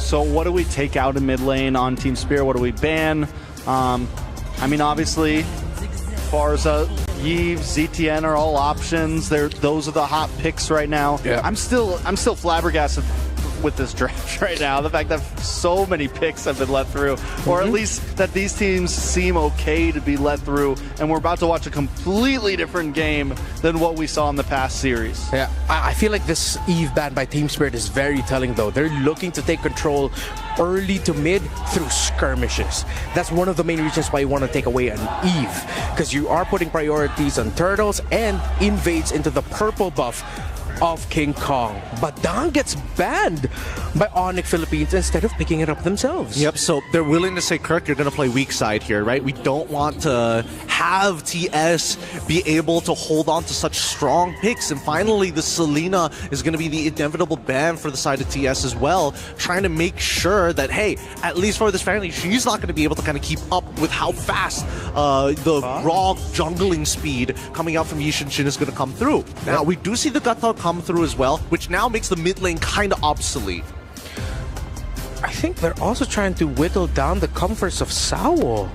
So what do we take out in mid lane on Team Spirit? What do we ban? I mean, obviously, Pharsa, Yves, ZTN are all options. Those are the hot picks right now. Yeah. I'm still flabbergasted with this draft right now. The fact that so many picks have been let through, or at least that these teams seem okay to be let through, and we're about to watch a completely different game than what we saw in the past series. Yeah, I feel like this Eve ban by Team Spirit is very telling, though. They're looking to take control early to mid through skirmishes. That's one of the main reasons why you want to take away an Eve, because you are putting priorities on turtles and invades into the purple buff of King Kong. But Dang gets banned by Onyx Philippines instead of picking it up themselves. Yep, so they're willing to say, Kirk, you're going to play weak side here, right? We don't want to have TS be able to hold on to such strong picks. And finally, the Selena is going to be the inevitable ban for the side of TS as well, trying to make sure that, hey, at least for this family, she's not going to be able to kind of keep up with how fast the raw jungling speed coming out from Yishin is going to come through. Now, we do see the Gutthog come through as well, which now makes the mid lane kind of obsolete. I think they're also trying to whittle down the comforts of Sao. I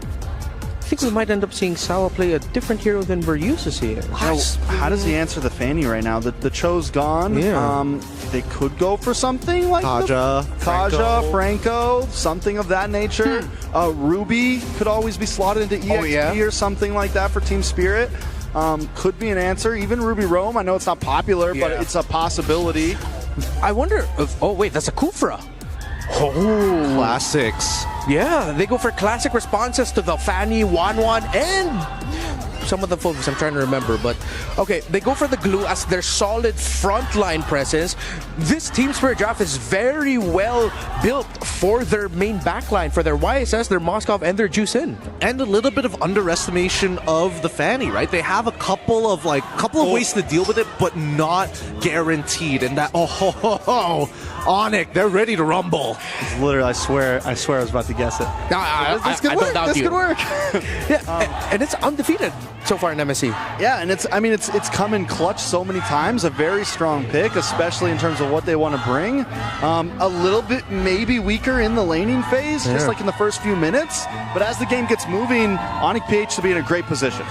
think we might end up seeing Sao play a different hero than we're used to seeing. How does he answer the Fanny right now? The Cho's gone. Yeah. They could go for something like Kaja, Franco, something of that nature. Ruby could always be slotted into EXP or something like that for Team Spirit. Could be an answer. Even Ruby Roam, I know it's not popular, but it's a possibility. I wonder if, oh wait, that's a Kufra. Oh, Classics. yeah, they go for classic responses to the Fanny, Wanwan, and some of the focus I'm trying to remember, but okay, they go for the glue as their solid frontline presence. This Team Spirit draft is very well built for their main backline, for their YSS, their Moskov, and their Juicin. And a little bit of underestimation of the Fanny, right? They have a couple of ways to deal with it, but not guaranteed. And that Onyx, they're ready to rumble. It's literally, I swear I was about to guess it. This could work. This could work. Yeah, and it's undefeated so far in MSC. Yeah, and it's come in clutch so many times. A very strong pick, especially in terms of what they want to bring. A little bit maybe weaker in the laning phase, just like in the first few minutes. But as the game gets moving, Onyx PH to be in a great position.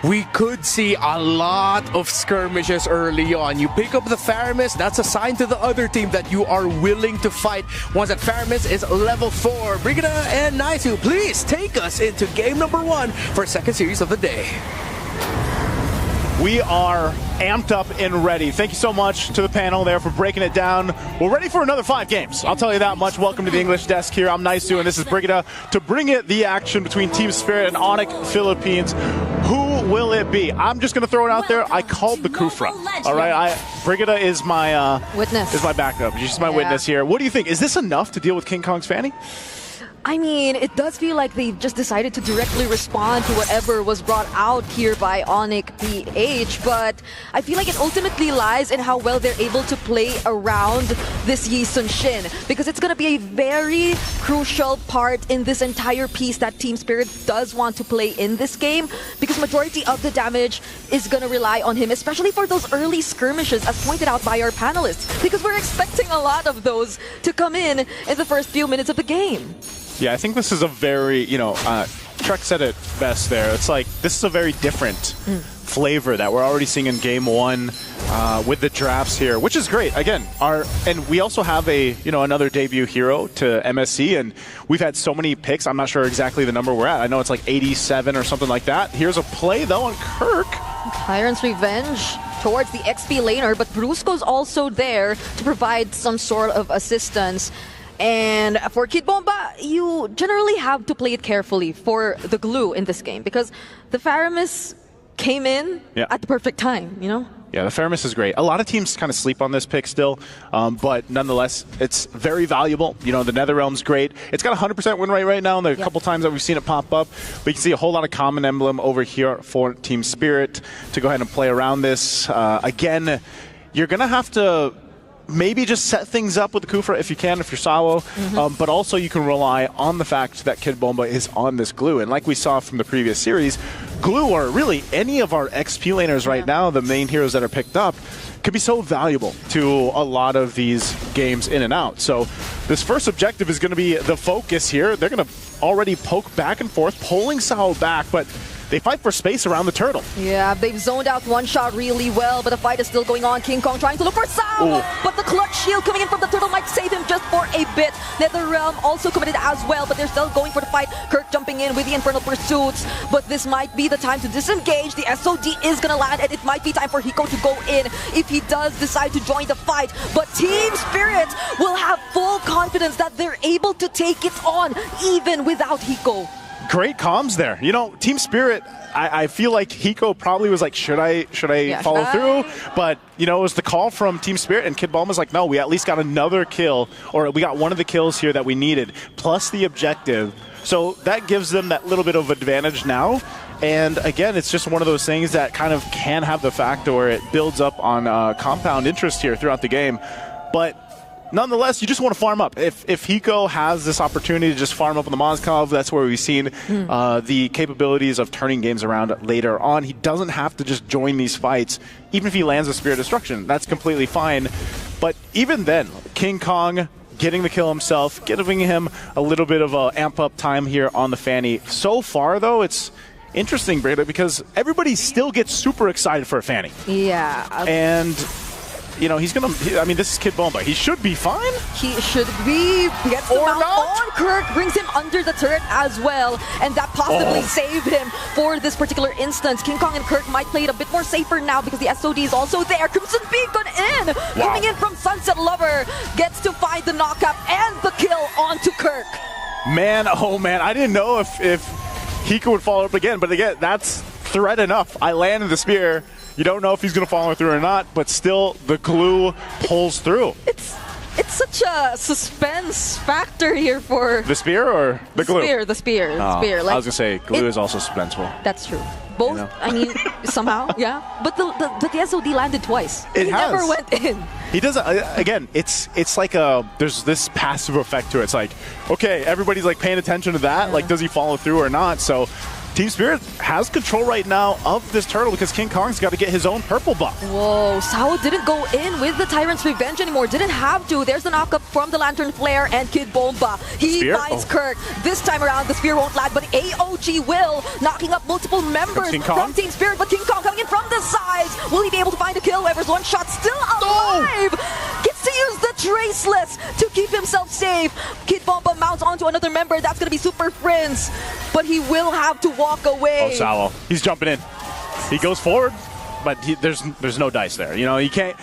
We could see a lot of skirmishes early on. You pick up the Faramis, that's a sign to the other team that you are willing to fight. Once that Faramis is level 4, Brigida and Naisu, please take us into game number 1 for second series of the day. We are amped up and ready. Thank you so much to the panel there for breaking it down. We're ready for another 5 games. I'll tell you that much. Welcome to the English desk here. I'm Naisu, and this is Brigida to bring it the action between Team Spirit and Onyx Philippines. Who will it be? I'm just going to throw it out there. I called the Kufra. All right, Brigida is my witness. Is my backup. She's my witness here. What do you think? Is this enough to deal with King Kong's Fanny? I mean, it does feel like they just decided to directly respond to whatever was brought out here by Onyx PH, but I feel like it ultimately lies in how well they're able to play around this Yi Sun Shin, because it's going to be a very crucial part in this entire piece that Team Spirit does want to play in this game, because majority of the damage is going to rely on him, especially for those early skirmishes, as pointed out by our panelists, because we're expecting a lot of those to come in the first few minutes of the game. Yeah, I think this is a very, Trek said it best there. It's like, this is a very different flavor that we're already seeing in game 1 with the drafts here, which is great. Again, and we also have another debut hero to MSC, and we've had so many picks. I'm not sure exactly the number we're at. I know it's like 87 or something like that. Here's a play, though, on Kirk. Tyrant's Revenge towards the XP laner, but Brusco's also there to provide some sort of assistance. And for Kid Bomba, you generally have to play it carefully for the glue in this game, because the Faramis came in at the perfect time, Yeah, the Faramis is great. A lot of teams kind of sleep on this pick still, but nonetheless, it's very valuable. The NetherRealm's great. It's got a 100% win rate right now, and a couple times that we've seen it pop up. But you can see a whole lot of Common Emblem over here for Team Spirit to go ahead and play around this. Again, you're going to have to maybe just set things up with the Kufra if you can, if you're Sawo, but also you can rely on the fact that Kid Bomba is on this glue. And like we saw from the previous series, Glue, or really any of our XP laners right now, the main heroes that are picked up, could be so valuable to a lot of these games in and out. So this first objective is going to be the focus here. They're going to already poke back and forth, pulling Sao back, but they fight for space around the turtle. Yeah, they've zoned out one shot really well, but the fight is still going on. King Kong trying to look for Sao, but the clutch shield coming in from the turtle might save him just for a bit. NetherRealm also committed as well, but they're still going for the fight. Kirk jumping in with the Infernal Pursuits, but this might be the time to disengage. The SOD is gonna land, and it might be time for Hiko to go in if he does decide to join the fight. But Team Spirit will have full confidence that they're able to take it on, even without Hiko. Great comms there. You know, Team Spirit, I feel like Hiko probably was like, should I follow through? But, you know, it was the call from Team Spirit, and Kid Bulma's like, no, we at least got another kill, or we got one of the kills here that we needed, plus the objective. So that gives them that little bit of advantage now. And again, it's just one of those things that kind of can have the factor where it builds up on compound interest here throughout the game. But nonetheless, you just want to farm up. If Hiko has this opportunity to just farm up on the Moskov, that's where we've seen the capabilities of turning games around later on. He doesn't have to just join these fights. Even if he lands a Spear of Destruction, that's completely fine. But even then, King Kong getting the kill himself, giving him a little bit of a amp-up time here on the Fanny. So far, though, it's interesting, Breda, because everybody still gets super excited for a Fanny. Yeah. And you know, he's going to, I mean, this is Kid Bomba. He should be fine. He should be. Gets the mount on Kirk, brings him under the turret as well, and that possibly saved him for this particular instance. King Kong and Kirk might play it a bit more safer now because the SOD is also there. Crimson Beacon in! Coming in from Sunset Lover, gets to find the knockup and the kill onto Kirk. Man, oh man, I didn't know if Hiko would follow up again, but again, that's threat enough. I landed the spear. You don't know if he's going to follow through or not, but still, the glue pulls through. It's such a suspense factor here for the spear or the glue. The spear. Like, I was going to say glue is also suspenseful. That's true. Both. You know? I mean, somehow, yeah. But the SOD landed twice. He never went in. He doesn't. Again, it's like there's this passive effect to it. It's like, okay, everybody's like paying attention to that. Yeah. Like, does he follow through or not? So Team Spirit has control right now of this turtle because King Kong's got to get his own purple buff. Whoa, Sao didn't go in with the Tyrant's Revenge anymore. Didn't have to. There's the knockup from the Lantern Flare and Kid Bomba. He finds Kirk. This time around, the spear won't land, but AOG will, knocking up multiple members from Team Spirit. But King Kong coming in from the sides. Will he be able to find a kill? Ever's one shot still alive. Gets to use the Traceless to keep himself safe. Kid Bomba mounts onto another member. That's going to be Super Friends. But he will have to walk away. Oh, Sao. He's jumping in. He goes forward, but there's no dice there. You know, you can't.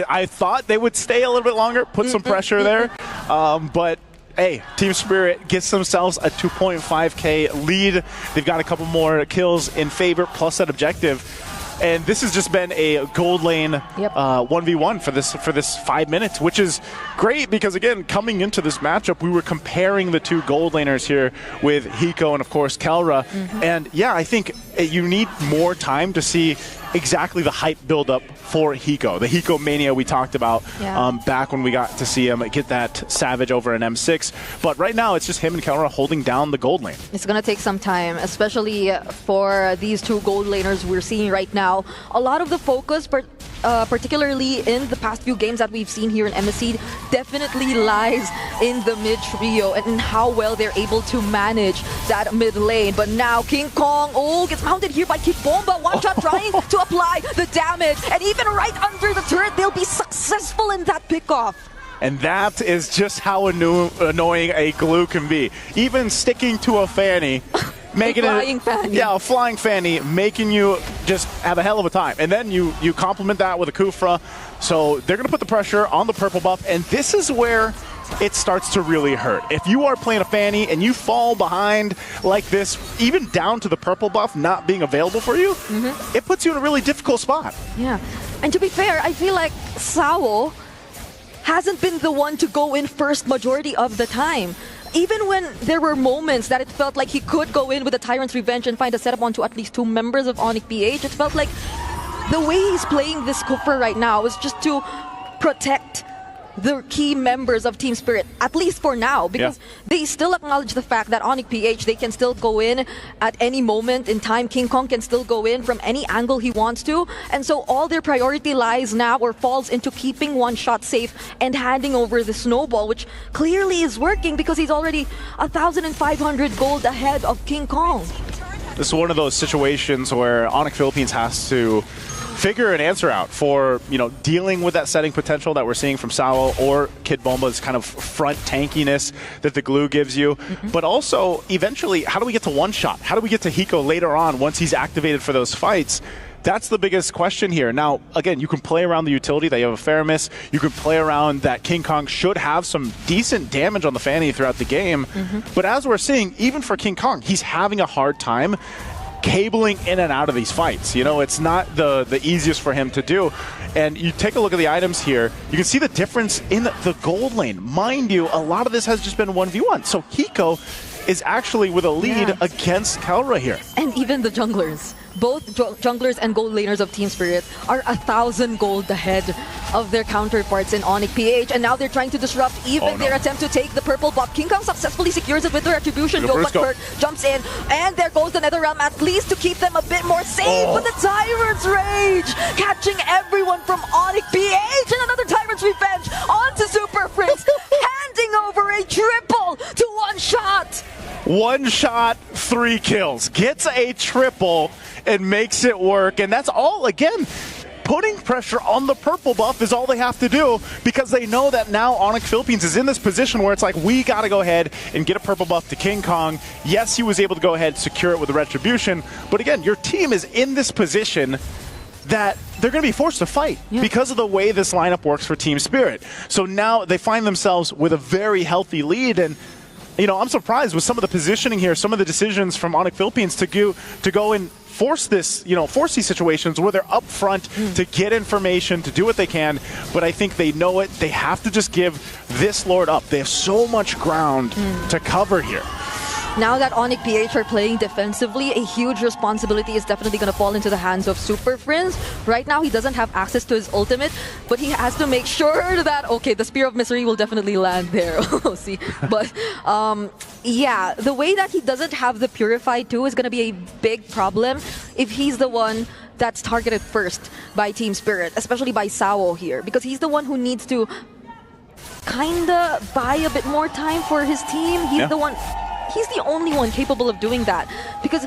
I thought they would stay a little bit longer, put some pressure there. But, hey, Team Spirit gets themselves a 2.5K lead. They've got a couple more kills in favor, plus that objective. And this has just been a gold lane 1v1 for this 5 minutes, which is great because, again, coming into this matchup, we were comparing the two gold laners here with Hiko and, of course, Kelra. And, yeah, I think you need more time to see exactly the hype build-up for Hiko. The Hiko mania we talked about back when we got to see him get that Savage over an M6. But right now, it's just him and Kelra holding down the gold lane. It's going to take some time, especially for these two gold laners we're seeing right now. A lot of the focus, particularly in the past few games that we've seen here in MSC, definitely lies in the mid trio and in how well they're able to manage that mid lane. But now King Kong, gets mounted here by Kid Bomba. One shot trying to apply the damage. And even right under the turret, they'll be successful in that pickoff. And that is just how annoying a glue can be. Even sticking to a Fanny. Making a flying Fanny, making you just have a hell of a time. And then you complement that with a Kufra. So they're going to put the pressure on the purple buff. And this is where it starts to really hurt. If you are playing a Fanny and you fall behind like this, even down to the purple buff not being available for you, it puts you in a really difficult spot. Yeah. And to be fair, I feel like Sao hasn't been the one to go in first majority of the time. Even when there were moments that it felt like he could go in with a Tyrant's Revenge and find a setup onto at least two members of Onic PH, it felt like the way he's playing this Cooper right now is just to protect the key members of Team Spirit, at least for now, because they still acknowledge the fact that Onic PH, they can still go in at any moment in time. King Kong can still go in from any angle he wants to. And so all their priority lies now or falls into keeping one shot safe and handing over the snowball, which clearly is working because he's already 1,500 gold ahead of King Kong. This is one of those situations where Onic Philippines has to figure an answer out for, dealing with that setting potential that we're seeing from Sao or Kid Bomba's kind of front tankiness that the glue gives you. But also, eventually, how do we get to one shot? How do we get to Hiko later on once he's activated for those fights? That's the biggest question here. Now, again, you can play around the utility that you have a Faramis. You can play around that King Kong should have some decent damage on the Fanny throughout the game. But as we're seeing, even for King Kong, he's having a hard time cabling in and out of these fights. It's not the easiest for him to do. And you take a look at the items here, you can see the difference in the gold lane. Mind you, a lot of this has just been 1v1. So Hiko is actually with a lead against Kelra here. And even the junglers. Both junglers and gold laners of Team Spirit are 1,000 gold ahead of their counterparts in Onic PH, and now they're trying to disrupt even their attempt to take the purple buff. King Kong successfully secures it with the retribution. Gilbert jumps in, and there goes the NetherRealm, at least to keep them a bit more safe. But the Tyrant's Rage catching everyone from Onic PH, and another Tyrant's Revenge onto Super Prince, handing over a triple to One Shot. One shot, 3 kills. Gets a triple and makes it work. And that's all, again, putting pressure on the purple buff is all they have to do, because they know that now Onic Philippines is in this position where it's like, we got to go ahead and get a purple buff to King Kong. Yes, he was able to go ahead and secure it with the retribution. But again, your team is in this position that they're going to be forced to fight because of the way this lineup works for Team Spirit. So now they find themselves with a very healthy lead. And I'm surprised with some of the positioning here, some of the decisions from Onic Philippines to go and force this, force these situations where they're up front to get information, to do what they can. But I think they know it. They have to just give this Lord up. They have so much ground to cover here. Now that Onic PH are playing defensively, a huge responsibility is definitely going to fall into the hands of Super Prince. Right now, he doesn't have access to his ultimate, but he has to make sure that, okay, the Spear of Misery will definitely land there. We'll see. But, yeah, the way that he doesn't have the Purify too is going to be a big problem if he's the one that's targeted first by Team Spirit, especially by Sao here, because he's the one who needs to kinda buy a bit more time for his team. He's the one... He's the only one capable of doing that, because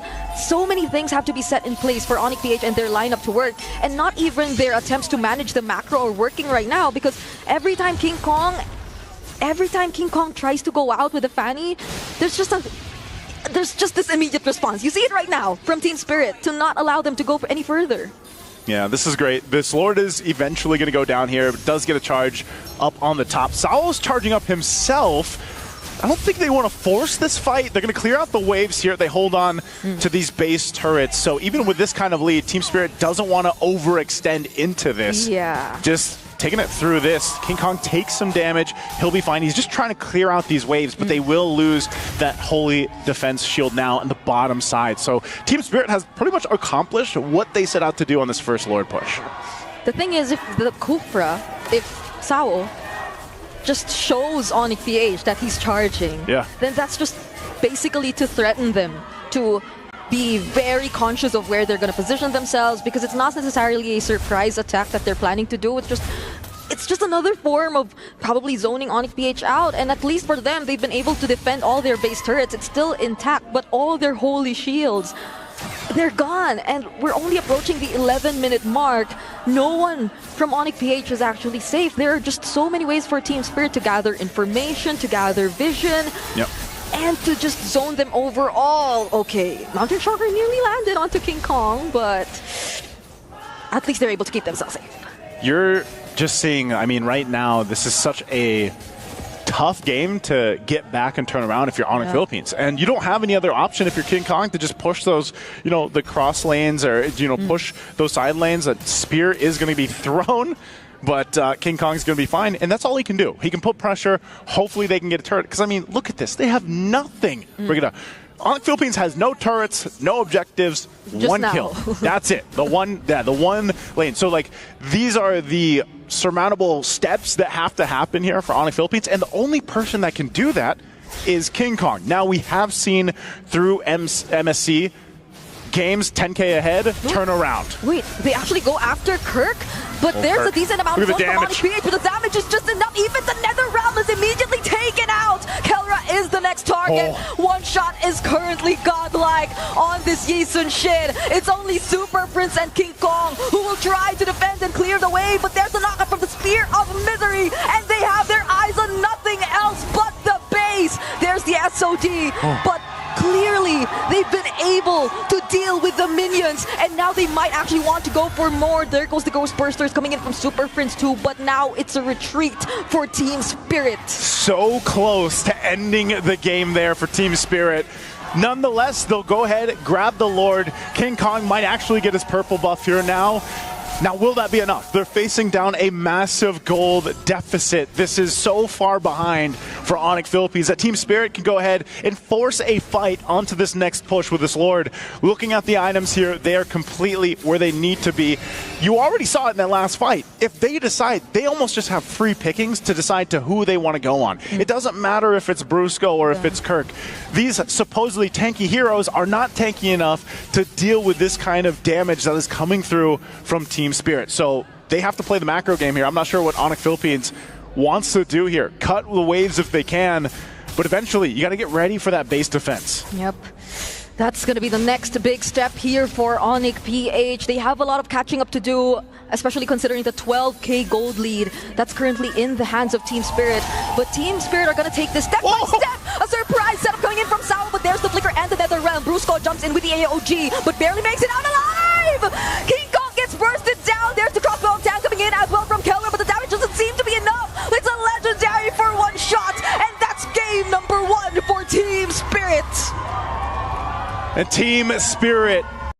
so many things have to be set in place for Onic PH and their lineup to work, and not even their attempts to manage the macro are working right now, because every time King Kong tries to go out with a Fanny, there's just this immediate response. You see it right now from Team Spirit to not allow them to go any further. Yeah, this is great. This Lord is eventually going to go down here. It does get a charge up on the top. Sao's charging up himself. I don't think they want to force this fight. They're going to clear out the waves here. They hold on to these base turrets. So even with this kind of lead, Team Spirit doesn't want to overextend into this. Yeah. Just taking it through this. King Kong takes some damage. He'll be fine. He's just trying to clear out these waves, but they will lose that Holy Defense Shield now on the bottom side. So Team Spirit has pretty much accomplished what they set out to do on this first Lord push. The thing is, if the Kufra, if Sao just shows Onic PH that he's charging, then that's just basically to threaten them to be very conscious of where they're going to position themselves, because it's not necessarily a surprise attack that they're planning to do. It's just another form of probably zoning Onic PH out, and at least for them, they've been able to defend all their base turrets. It's still intact, but all their holy shields, they're gone, and we're only approaching the 11-minute mark. No one from Onic PH is actually safe. There are just so many ways for Team Spirit to gather information, to gather vision, and to just zone them overall. Okay, Mountain Shocker nearly landed onto King Kong, but at least they're able to keep themselves safe. You're just seeing, I mean, right now, this is such a tough game to get back and turn around if you're Onic Philippines. And you don't have any other option if you're King Kong to just push those, the cross lanes or, push those side lanes. A spear is going to be thrown, but King Kong's going to be fine. And that's all he can do. He can put pressure. Hopefully they can get a turret. Because, I mean, look at this. They have nothing. Onic Philippines has no turrets, no objectives, just one now. kill. That's it. The one lane. So, like, these are the surmountable steps that have to happen here for Onyx Philippines, and the only person that can do that is King Kong. Now, we have seen through MSC games 10K ahead, turn around. Wait, they actually go after Kirk? But there's a decent amount of damage. But the damage is just enough. Even the NetherRealm is immediately taken out. Kelra is the next target. One shot is currently godlike on this Yi Sun-shin. It's only Super Prince and King Kong who will try to defend and clear the way. But there's a knockup from the Spear of Misery. And they have their eyes on nothing else but the base. There's the SOD. But clearly, they've been able to deal with the minions, and now they might actually want to go for more. There goes the Ghost Bursters coming in from Super Prince too, but now it's a retreat for Team Spirit. So close to ending the game there for Team Spirit. Nonetheless, they'll go ahead, grab the Lord. King Kong might actually get his purple buff here now. Now, will that be enough? They're facing down a massive gold deficit. This is so far behind for Onyx Philippines that Team Spirit can go ahead and force a fight onto this next push with this Lord. Looking at the items here, they are completely where they need to be. You already saw it in that last fight. If they decide, they almost just have free pickings to decide to who they want to go on. It doesn't matter if it's Brusco or if it's Kirk. These supposedly tanky heroes are not tanky enough to deal with this kind of damage that is coming through from Team Spirit. So they have to play the macro game here. I'm not sure what Onyx Philippines wants to do here. Cut the waves if they can, but eventually you got to get ready for that base defense. Yep. That's going to be the next big step here for Onyx PH. They have a lot of catching up to do, especially considering the 12k gold lead that's currently in the hands of Team Spirit. But Team Spirit are going to take this step by step. A surprise setup coming in from Sao, but there's the Flicker and the NetherRealm. Brusco jumps in with the AOG, but barely makes it out alive! King Kong gets bursted down. There's the crossbow of Tan coming in as well from Keller, but the damage doesn't seem to be enough. It's a legendary for one shot, and that's game number 1 for Team Spirit. And Team Spirit